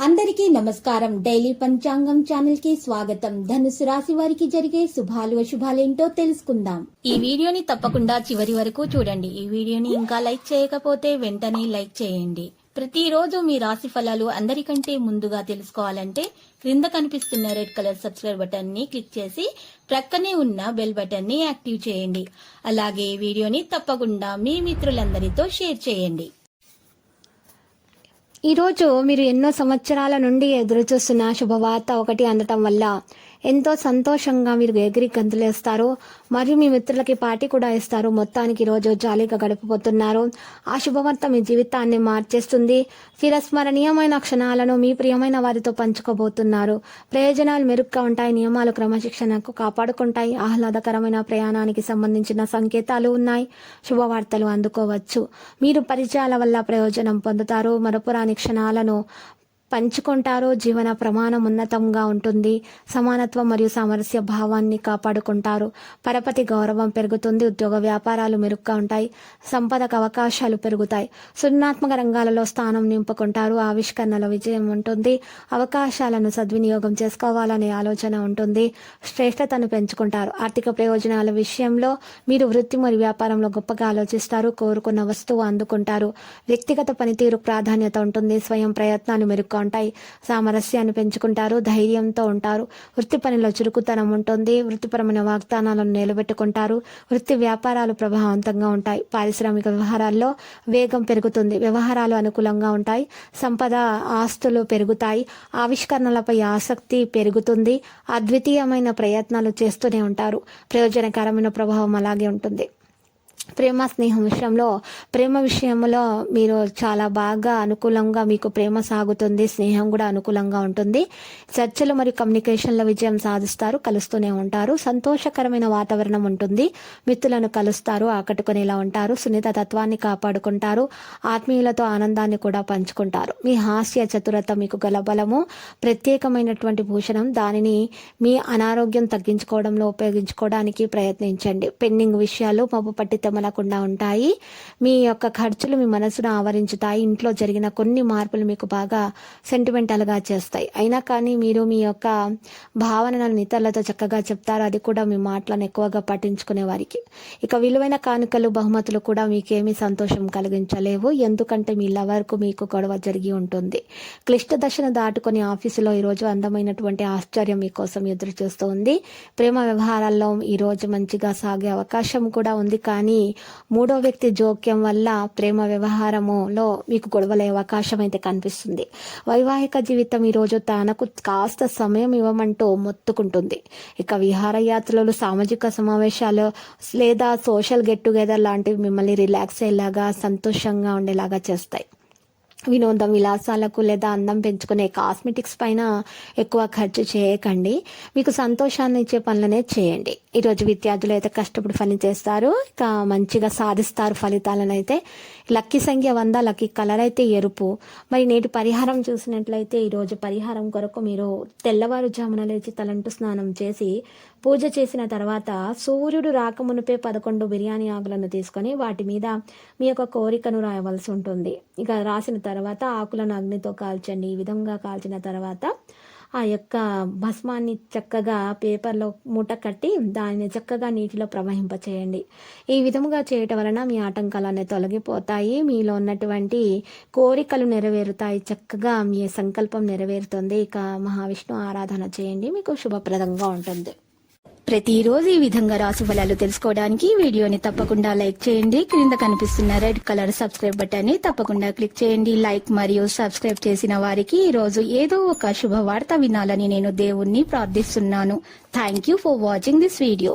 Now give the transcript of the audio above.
అందరికీ నమస్కారం. డైలీ పంచాంగం ఛానల్ కి స్వాగతం. ధనుసు రాశి వారికి జరిగే శుభాలు అశుభాలేంటో తెలుసుకుందాం. ఈ వీడియోని తప్పకుండా చివరి వరకు చూడండి. ఈ వీడియోని ఇంకా లైక్ చేయకపోతే వెంటనే లైక్ చేయండి. ప్రతిరోజు మీ రాశి ఫలాలు అందరికంటే ముందుగా తెలుసుకోవాలంటే క్రింద కనిపిస్తున్న రెడ్ కలర్ సబ్స్క్రైబ్ బటన్ ని క్లిక్ చేసి ప్రక్కనే ఉన్న బెల్ బటన్ ని యాక్టివ్ చేయండి. అలాగే వీడియోని తప్పకుండా మీ మిత్రులందరితో షేర్ చేయండి. ఈరోజు మీరు ఎన్నో సంవత్సరాల నుండి ఎదురుచూస్తున్న శుభవార్త ఒకటి అందటం వల్ల ఎంతో సంతోషంగా మీరు ఎగిరి గంతులేస్తారు. మరియు మీ మిత్రులకి పార్టీ కూడా ఇస్తారు. మొత్తానికి ఈరోజు జాలీగా గడిపిపోతున్నారు. ఆ శుభవార్త మీ జీవితాన్ని మార్చేస్తుంది. చిరస్మరణీయమైన క్షణాలను మీ ప్రియమైన వారితో పంచుకోబోతున్నారు. ప్రయోజనాలు మెరుగ్గా ఉంటాయి. నియమాలు క్రమశిక్షణకు కాపాడుకుంటాయి. ఆహ్లాదకరమైన ప్రయాణానికి సంబంధించిన సంకేతాలు ఉన్నాయి. శుభవార్తలు అందుకోవచ్చు. మీరు పరిచయాల వల్ల ప్రయోజనం పొందుతారు. మరపురాని క్షణాలను పంచుకుంటారు. జీవన ప్రమాణం ఉన్నతంగా ఉంటుంది. సమానత్వం మరియు సామరస్య భావాన్ని కాపాడుకుంటారు. పరపతి గౌరవం పెరుగుతుంది. ఉద్యోగ వ్యాపారాలు మెరుగ్గా ఉంటాయి. సంపదకు అవకాశాలు పెరుగుతాయి. సృజనాత్మక రంగాలలో స్థానం నింపుకుంటారు. ఆవిష్కరణల విజయం ఉంటుంది. అవకాశాలను సద్వినియోగం చేసుకోవాలనే ఆలోచన ఉంటుంది. శ్రేష్టతను పెంచుకుంటారు. ఆర్థిక ప్రయోజనాల విషయంలో మీరు వృత్తి మరియు వ్యాపారంలో గొప్పగా ఆలోచిస్తారు. కోరుకున్న వస్తువు అందుకుంటారు. వ్యక్తిగత పనితీరు ప్రాధాన్యత ఉంటుంది. స్వయం ప్రయత్నాలు మెరుగ్గా ఉంటాయి. సామరస్యాన్ని పెంచుకుంటారు. ధైర్యంతో ఉంటారు. వృత్తి పనిలో చురుకుతనం ఉంటుంది. వృత్తిపరమైన వాగ్దానాలను నిలబెట్టుకుంటారు. వృత్తి వ్యాపారాలు ప్రభావవంతంగా ఉంటాయి. పారిశ్రామిక వ్యవహారాల్లో వేగం పెరుగుతుంది. వ్యవహారాలు అనుకూలంగా ఉంటాయి. సంపద ఆస్తులు పెరుగుతాయి. ఆవిష్కరణలపై ఆసక్తి పెరుగుతుంది. అద్వితీయమైన ప్రయత్నాలు చేస్తూనే ఉంటారు. ప్రయోజనకరమైన ప్రభావం అలాగే ఉంటుంది. ప్రేమ స్నేహం ప్రేమ విషయంలో మీరు చాలా బాగా అనుకూలంగా మీకు ప్రేమ సాగుతుంది. స్నేహం కూడా అనుకూలంగా ఉంటుంది. చర్చలు మరియు కమ్యూనికేషన్ల విజయం సాధిస్తారు. కలుస్తూనే ఉంటారు. సంతోషకరమైన వాతావరణం ఉంటుంది. మిత్రులను కలుస్తారు. ఆకట్టుకునేలా ఉంటారు. సున్నిత తత్వాన్ని కాపాడుకుంటారు. ఆత్మీయులతో ఆనందాన్ని కూడా పంచుకుంటారు. మీ హాస్య చతురత మీకు గల బలము. ప్రత్యేకమైనటువంటి భూషణం. దానిని మీ అనారోగ్యం తగ్గించుకోవడంలో ఉపయోగించుకోవడానికి ప్రయత్నించండి. పెండింగ్ విషయాలు మబ్బు పట్టి తెమలకుండా ఉంటాయి. మీ యొక్క ఖర్చులు మీ మనసును ఆవరించుతాయి. ఇంట్లో జరిగిన కొన్ని మార్పులు మీకు బాగా సెంటిమెంటల్గా చేస్తాయి. అయినా కానీ మీరు మీ యొక్క భావనలను ఇతరులతో చక్కగా చెప్తారు. అది కూడా మీ మాటలను ఎక్కువగా పట్టించుకునే వారికి. ఇక విలువైన కానుకలు బహుమతులు కూడా మీకేమీ సంతోషం కలిగించలేవు. ఎందుకంటే మీ లవర్కు మీకు గొడవ జరిగి ఉంటుంది. క్లిష్ట దశను దాటుకొని ఆఫీసులో ఈరోజు అందమైనటువంటి ఆశ్చర్యం మీకోసం ఎదురు చూస్తూ ఉంది. ప్రేమ వ్యవహారాల్లో ఈరోజు మంచిగా సాగే అవకాశం కూడా ఉంది. కానీ మూడో వ్యక్తి జోక్యం వల్ల ప్రేమ వ్యవహారములో మీకు గొడవలయ్యే అవకాశం అయితే కనిపిస్తుంది. వైవాహిక జీవితం ఈరోజు తనకు కాస్త సమయం ఇవ్వమంటూ మొత్తుకుంటుంది. ఇక విహారయాత్రలు, సామాజిక సమావేశాలు లేదా సోషల్ గెట్ టుగెదర్ లాంటివి మిమ్మల్ని రిలాక్స్ అయ్యేలాగా, సంతోషంగా ఉండేలాగా చేస్తాయి. వినోదం, విలాసాలకు లేదా అందం పెంచుకునే కాస్మెటిక్స్ పైన ఎక్కువ ఖర్చు చేయకండి. మీకు సంతోషాన్ని ఇచ్చే పనులనే చేయండి. ఈరోజు విద్యార్థులు అయితే కష్టపడి పని చేస్తారు. ఇక మంచిగా సాధిస్తారు ఫలితాలను అయితే. లక్కీ సంఖ్య 100, లక్కీ కలర్ అయితే ఎరుపు. మరి నేటి పరిహారం చూసినట్లయితే ఈరోజు పరిహారం కొరకు మీరు తెల్లవారుజామున లేచి తలంటు స్నానం చేసి పూజ చేసిన తర్వాత సూర్యుడు రాకమునుపే 11 బిర్యానీ ఆకులను తీసుకొని వాటి మీద మీ యొక్క కోరికను రాయవలసి ఉంటుంది. ఇక రాసిన తర్వాత ఆకులను అగ్నితో కాల్చండి. ఈ విధంగా కాల్చిన తర్వాత ఆ యొక్క భస్మాన్ని చక్కగా పేపర్లో మూట కట్టి దానిని చక్కగా నీటిలో ప్రవహింపచేయండి. ఈ విధముగా చేయటం వలన మీ ఆటంకాలన్నీ తొలగిపోతాయి. మీలో ఉన్నటువంటి కోరికలు నెరవేరుతాయి. చక్కగా మీ సంకల్పం నెరవేరుతుంది. ఇక మహావిష్ణు ఆరాధన చేయండి. మీకు శుభప్రదంగా ఉంటుంది. ప్రతిరోజు ఈ విధంగా రాశి ఫలాలు తెలుసుకోవడానికి వీడియోని తప్పకుండా లైక్ చేయండి. క్రింద కనిపిస్తున్న రెడ్ కలర్ సబ్స్క్రైబ్ బటన్ ని తప్పకుండా క్లిక్ చేయండి. లైక్ మరియు సబ్స్క్రైబ్ చేసిన వారికి ఈ రోజు ఏదో ఒక శుభవార్త వినాలని నేను దేవుణ్ణి ప్రార్థిస్తున్నాను. Thank you for watching this video.